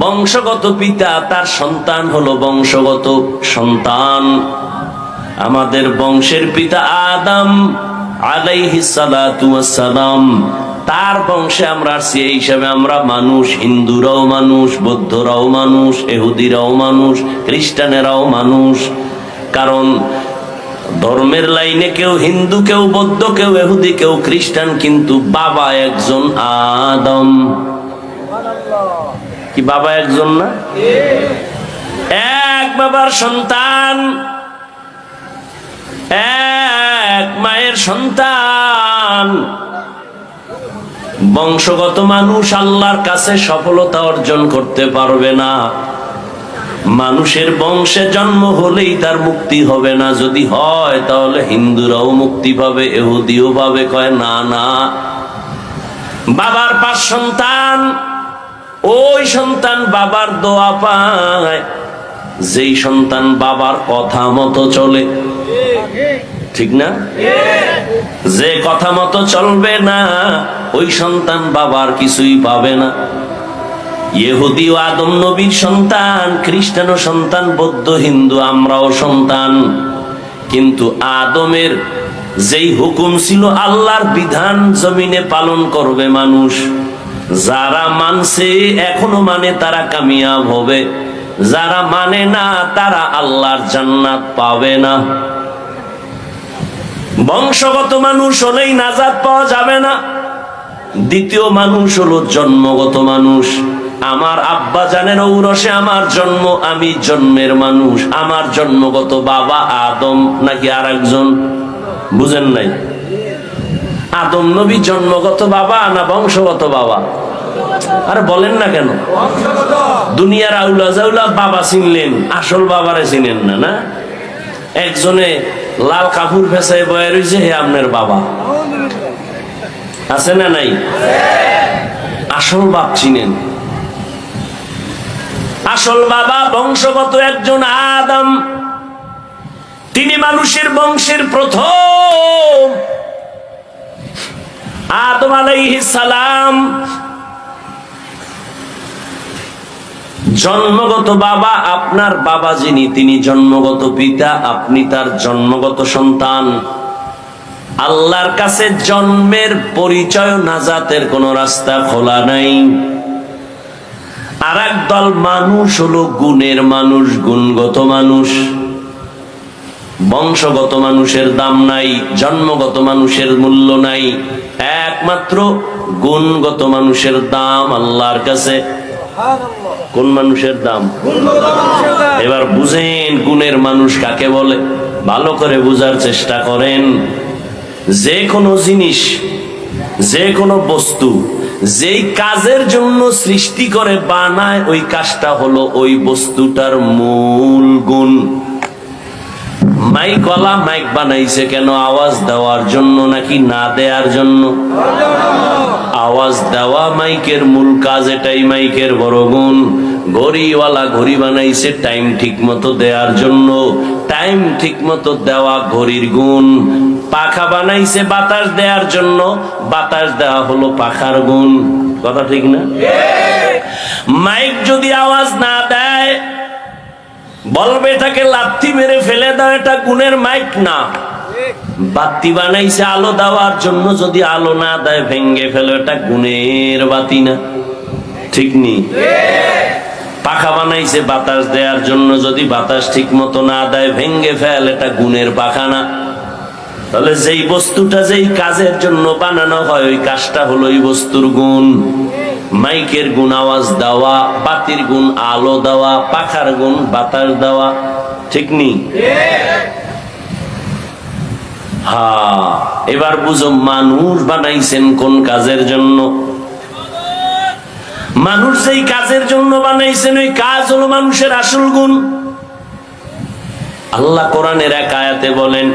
বংশগত পিতা, তার সন্তান হলো বংশগত সন্তান। আমাদের বংশের পিতা আদম আলাইহিস সালাতু ওয়াস সালাম, তার বংশে আমরা আসছি, এই হিসাবে আমরা মানুষ। হিন্দুরাও মানুষ, বৌদ্ধরাও মানুষ, ইহুদিরাও মানুষ, খ্রিস্টানেরাও মানুষ। কারণ ধর্মের লাইনে কেউ হিন্দু, কেউ বৌদ্ধ, কেউ ইহুদি, কেউ খ্রিস্টান, কিন্তু বাবা একজন আদম। কি বাবা একজন না? এক বাবার সন্তান, এক মায়ের সন্তান। বংশগত মানুষ আল্লাহর কাছে সফলতা অর্জন করতে পারবে না। মানুষের বংশে জন্ম হলেই তার মুক্তি হবে না। যদি হয় তাহলে হিন্দুরাও মুক্তি পাবে, ইহুদিও পাবে। কয় না না, বাবার 5 সন্তান, ওই সন্তান বাবার দোয়া পায়। যেই সন্তান বাবার কথা মতো চলে, ঠিক না? যে কথা মতো চলবে না, ওই সন্তান বাবার কিছুই পাবে না। ইহুদি ও আদম নবীর সন্তান, খ্রিস্টানও সন্তান, বৌদ্ধ হিন্দু আমরাও সন্তান। কিন্তু আদমের যেই হুকুম ছিল, আল্লাহর বিধান জমিনে পালন করবে মানুষ। যারা মানছে, এখনো মানে, তারা কামিয়াব হবে। যারা মানে না, তারা আল্লাহর জান্নাত পাবে না। বংশগত মানুষ হলেই নাজাত পাওয়া যাবে না। দ্বিতীয় মানুষ হলো জন্মগত মানুষ। আমার আব্বা জানের ঔরসে আমার জন্ম, আমি জন্মের মানুষ। আমার জন্মগত বাবা আদম নাকি আর একজন? বুঝেন নাই? আদম নবী জন্মগত বাবা না বংশগত বাবা? আরে বলেন না কেন? দুনিয়ার আউলা জাউলা বাবা চিনলেন, আসল বাবারে চিনেন না। না, একজনে লাল কাপড় ফেসায় বয়ে রয়েছে, হে আপনার বাবা। আছে না নাই? আসল বাপ চিনেন। আসল বাবা বংশগত একজন আদম। তিনি মানুষের বংশের প্রথম। আদম আলাইহিস সালাম জন্মগত বাবা। আপনার বাবা যিনি, তিনি জন্মগত পিতা, আপনি তার জন্মগত সন্তান। আল্লাহর কাছে জন্মের পরিচয়, নাজাতের কোন রাস্তা খোলা নাই। আর একদল মানুষ হলো গুণের মানুষ, গুণগত মানুষ। বংশগত মানুষের দাম নাই, জন্মগত মানুষের মূল্য নাই, একমাত্র গুণগত মানুষের দাম আল্লাহর কাছে। কোন মানুষের দাম? এবার বুঝেন গুণের মানুষ কাকে বলে, ভালো করে বুঝার চেষ্টা করেন। যে কোনো জিনিস, যে কোনো বস্তু যেই কাজের জন্য সৃষ্টি করে বানায়, ওই কাজটা হলো ওই বস্তুটার মূল গুণ। মাইকওয়ালা মাইক বানাইছে কেন? আওয়াজ দেওয়ার জন্য নাকি না দেওয়ার জন্য? আওয়াজ দেওয়া মাইকের মূল কাজ, এটাই মাইকের বড় গুণ। ঘড়িওয়ালা ঘড়ি বানাইছে টাইম ঠিক মতো দেওয়ার জন্য, টাইম ঠিক মতো দেওয়া ঘড়ির গুণ। পাখা বানাইছে বাতাস দেওয়ার জন্য, বাতাস দেওয়া হলো পাখার গুণ। কথা ঠিক না? মাইক যদি আওয়াজ না দেয়, বলবে এটাকে লাথি মেরে ফেলে দাও, এটা গুণের মাইক না। বাতি বানাইছে আলো দেওয়ার জন্য, যদি আলো না দেয় ভেঙ্গে ফেলো, এটা গুণের বাতি না। ঠিক নি? পাখা বানাইছে বাতাস দেওয়ার জন্য, যদি বাতাস ঠিক মতো না দেয় ভেঙ্গে ফেল, এটা গুণের পাখা না। তাহলে যেই বস্তুটা যেই কাজের জন্য বানানো হয় ওই কাজটা হলো ওই বস্তুর গুণ। মাইকের গুণ আওয়াজ দেওয়া, বাতির গুণ আলো দেওয়া, পাখার গুণ বাতাস দেওয়া, ঠিক নি? হ্যাঁ, এবার বুঝো মানুষ বানাইছেন কোন কাজের জন্য। মানুষ যেই কাজের জন্য বানাইছেন ওই কাজ হলো মানুষের আসল গুণ। আল্লাহ কোরআনের এক আয়াতে বলেন,